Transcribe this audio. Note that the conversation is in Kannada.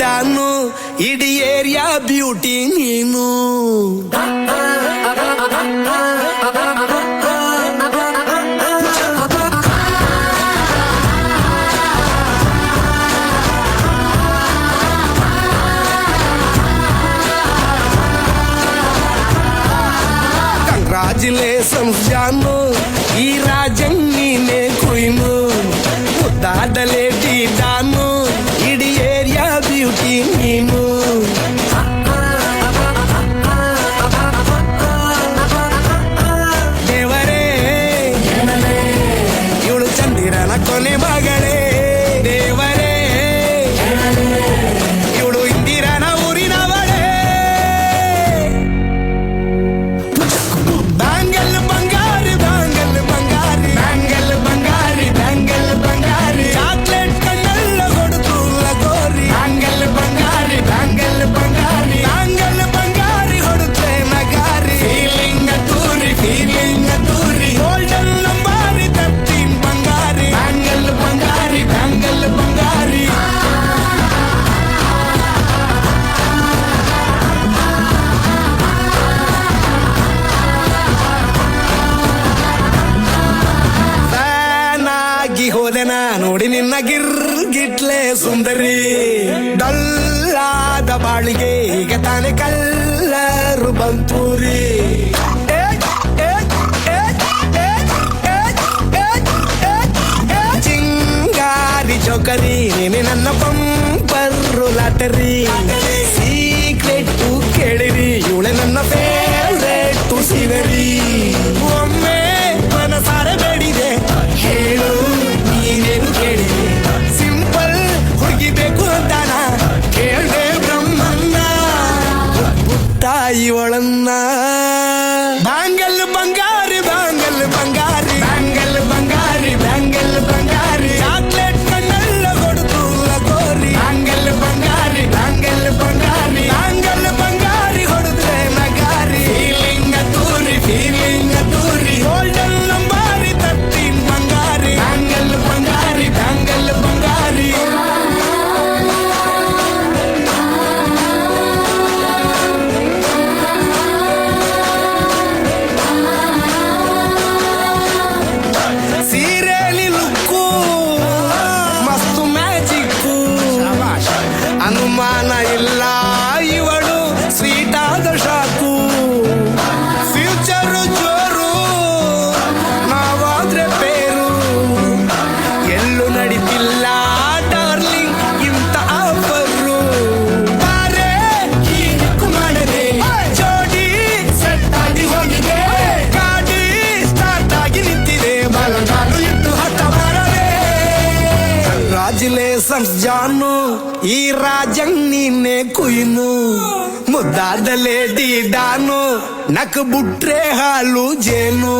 ಡಾನು ಇಡೀ ಏರಿಯಾ ಬ್ಯೂಟಿ ನೀನು. ಕಂಗ್ರಾಚುಲೇಷನ್ಸ್ ಜಾನು, ಈ ರಾಜನ್ ನೀನೆ ಕುಯ್ನು. ಮುದ್ದಾದ ಲೇಡಿ ಡಾನು ಇಡೀ ಏರಿಯಾ ಬ್ಯೂಟಿ ನೀನು. ದೇವರೇ ಇವಳು ಚಂದಿರನ ಕೊನೆ ಮಗಳೇ. ದೇವರೇ ಇವಳು ಇಂದಿರನ ಊರಿನವಳೇ. ಬ್ಯಾಂಗಲ್ ಬಂಗಾರಿ ಬ್ಯಾಂಗಲ್ ಬಂಗಾರಿ ಬ್ಯಾಂಗಲ್ ಬಂಗಾರಿ ಬ್ಯಾಂಗಲ್ ಬಂಗಾರಿ. ಚಾಕ್ಲೇಟ್ ಕಣ್ಣೆಲ್ಲ ಕೊಡುತ್ತು ಲಗೋರಿ. ಬ್ಯಾಂಗಲ್ ಬಂಗಾರಿ ಬ್ಯಾಂಗಲ್ ಬಂಗಾರಿ ಬ್ಯಾಂಗಲ್ ಬಂಗಾರಿ ಹೊಡುತ್ತೆ ನಗಾರಿ. ಫೀಲಿಂಗ್ ತೂರಿ ಫೀಲಿಂಗ್ ತೂರಿ. ಗೋಲ್ಡನ್ ನಂಬಾರಿ 13 ಬಂಗಾರಿ. ಬ್ಯಾಂಗಲ್ ಬಂಗಾರಿ ಬ್ಯಾಂಗಲ್ ಬಂಗಾರಿ. ಫ್ಯಾನಾಗಿ ಹೋದೆನ ನೋಡಿ ನಿನ್ನ ಗಿರ್ಗಿಟ್ಲೆ ಸುಂದರಿ. ಡಲ್ಲಾದ ಬಾಳಿಗೆ ಈಗ ತಾನೆ ಕಲ್ಲರು ಬಂತೂರಿ. ಚಿಂಗಾರಿ ಚೌಕರಿ ನೀನೆ ನನ್ನ ಬಂಪರು ಲಾಟರಿ. ಸೀಕ್ರೆಟ್ ಕೇಳಿರಿ ಇವಳೆ ನನ್ನ ಫೇವ್ರೇಟ್ ಸಿಗರಿ. ಒಮ್ಮೆ ಮನಸಾರೆ ಬೇಡಿದೆ ಹೇಳು ನೀನೇನು ಕೇಳಿದೆ. ಸಿಂಪಲ್ ಹುಡುಗಿಬೇಕು ಅಂತಾನ ಕೇಳ್ದೆ ಬ್ರಹ್ಮನ್ನ. ಪುಟ್ಟ ಇವಳನ್ನ. ಬ್ಯಾಂಗಲ್ ಬಂಗಾರಿ ಬ್ಯಾಂಗಲ್ ಬಂಗಾರಿ ಬ್ಯಾಂಗಲ್ ಬಂಗಾರಿ ಬ್ಯಾಂಗಲ್ ಬಂಗಾರಿ. ಚಾಕ್ಲೇಟ್ ಕಣ್ಣೆಲ್ಲ ಕೊಡುತ್ತು ಲಗೋರಿ. ಬ್ಯಾಂಗಲ್ ಬಂಗಾರಿ ಬ್ಯಾಂಗಲ್ ಬಂಗಾರಿ ಬ್ಯಾಂಗಲ್ ಬಂಗಾರಿ ಹೊಡೆದ್ರೆ ನಗಾರಿ. ಫೀಲಿಂಗ್ ತೂರಿ ಫೀಲಿಂಗ್ ತೂರಿ. ಗೋಲ್ಡನ್ ನಂಬಾರಿ 13 ಬಂಗಾರಿ. ಬ್ಯಾಂಗಲ್ ಬಂಗಾರಿ ಬ್ಯಾಂಗಲ್ ಬಂಗಾರಿ. ಸೀರೆಲಿ ಲುಕ್ಕು ಮಸ್ತು ಮ್ಯಾಜಿಕ್ಕು. ಅನುಮಾನ ಇಲ್ಲ ಇವಳು ಸ್ವೀಟ್ ಆದ ಶಾಕು. ಫ್ಯೂಚರು ಜೋರು ನಾವಾದ್ರೆ ಬೇರು. ಎಲ್ಲೂ ನಡೀತಿಲ್ಲ ಡಾರ್ಲಿಂಗ್ ಇಂತ ಆಫರು. ಬಾರೆ ಹೀಗೂ ಮಾಡದೆ ಜೋಡಿ ಸೆಟ್ ಆಗಿ ಹೋಗಿದೆ. ಗಾಡಿ ಸ್ಟಾರ್ಟ್ ಆಗಿ ನಿಂತಿದೆ. ಬಲಗಾಲು ಇಟ್ಟು ಹಠ ಮಾಡದೆ. ಕಂಗ್ರಾಚುಲೇಷನ್ಸ್ ಜಾನು, ಈ ರಾಜನ್ ನೀನೆ ಕುಯ್ನು. ಮುದ್ದಾದ ಲೇಡಿ ಡಾನು ನಕ್ ಬುಟ್ರೆ ಹಾಲು ಜೇನು.